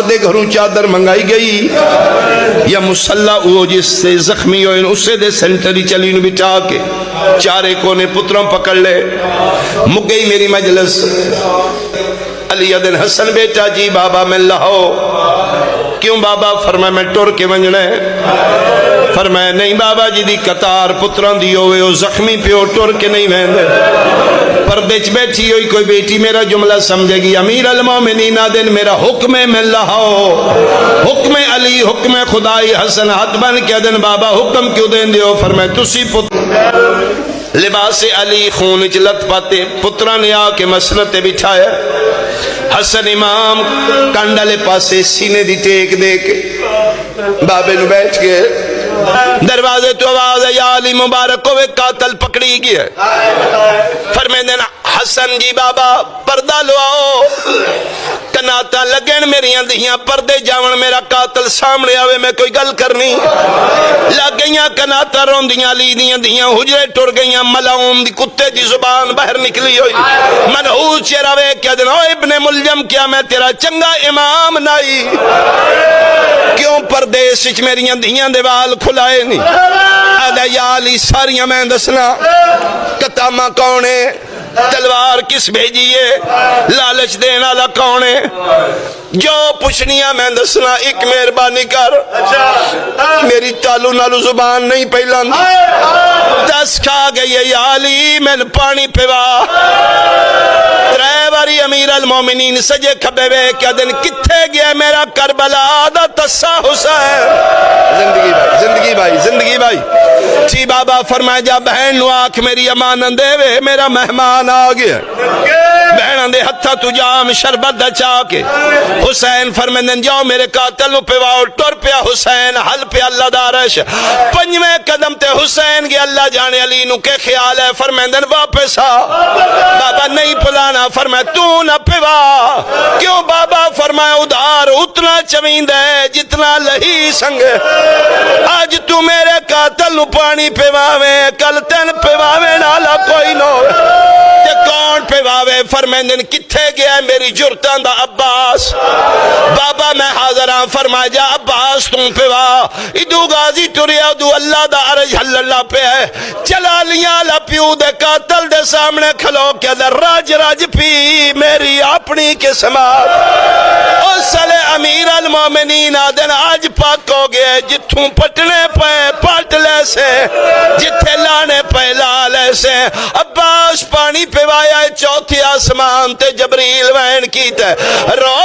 دے گھروں چادر منگائی گئی یا مسلح وہ جس سے زخمی ہوئے اسے دے سینٹری چلی نو بٹھا کے چارے کونے پتروں پکڑ لے مگئی میری مجلس علی ادن حسن بیٹا جی بابا میں لاؤ کیوں بابا فرمایا میں ٹر کے ونجنا ہے فرمایا نہیں بابا جی دی قطار پتران دی ہوئے وہ زخمی پیو ٹر کے نہیں ویندے پردے چ بیٹھی ہوئی کوئی بیٹی میرا جملہ سمجھے گی امیر المومنین آدن میرا حکم ہے میں لاؤ حکم علی حکم خدائی حسن ہاتھ بن کے آدن بابا حکم کیوں دیں دیو فرمایا تسی پتر لباس علی خون چلت پاتے پتران نے آ کے مسلط بٹھایا حسن امام کانڈالے پاسے سینے دی ٹیک دے کے بابے نو بیٹھ کے دروازے تو آواز ہے یا علی مبارک ہوئے قاتل پکڑی گیا فرمائے دینا حسن جی بابا پردہ لو آؤ کناتا لگن میری اندھیاں پردے جاون میرا قاتل سامنے آوے میں کوئی گل کرنی لگ گئیاں کناتا روندیاں لی دیاں دیاں حجرے ٹر گئیاں ملاؤن دی کتے دی زبان باہر نکلی ہوئی منحوس چہراوے کیا دن ابن ملجم کیا میں تیرا چنگا امام نائی کیوں پردیس وچ میری اندھیاں دیوال کھلائے نہیں آدھا یا علی ساریاں میں دسنا کتامہ کونے تلوار کس بھیجیے لالچ دینا لا کونے جو پوچھنیاں میں دسنا ایک مہربانی کر میری تالو نالو زبان نہیں پہلان دس کھا گئی یا علی میں پانی پیوا تریواری امیر المومنین سجے کھبے بے کیا دن کتھے گیا میرا کربلا آدھا تسا حسین زندگی بھائی زندگی بھائی چی بابا فرمائے جا بہن نو آنکھ میری امان دے وے میرا مہمان آ گیا بہن دے ہتھا تجام شربت دا چاہ کے حسین فرمائے جاؤ میرے قاتل نو پیواؤ ٹر پیا حسین حل پیا اللہ دارش پنجویں قدم تے حسین گیا اللہ جانے علی نو کے خیال ہے فرمائے واپس آ بابا نہیں پلانا فرمائے تو نہ پیوا کیوں بابا فرمائے ادھار اتنا چویند ہے جتنا لہی سنگ آج تو میرے قاتل نو پانی پیواوے کل تین پیواوے نالا کوئی نو تے کون پیواوے فرمیندن کتھے گیا ہے میری جرتان دا عباس بابا میں حاضران فرمائے جا عباس تم پیوا ادو غازی ٹوریا ادو اللہ دا عرج حل اللہ پہ ہے چلا لیاں لپیو دے قاتل دے سامنے کھلو کیا در راج راج پی میری اپنی قسمات اسلے امیر المومنین آدن آج پاک ہو گئے جتھوں پٹنے پہ پاٹ لے سے جتھے لانے پہ لالے سے عباس پانی پیوایا چوتھی آسمان تے جبریل وین کیتے رو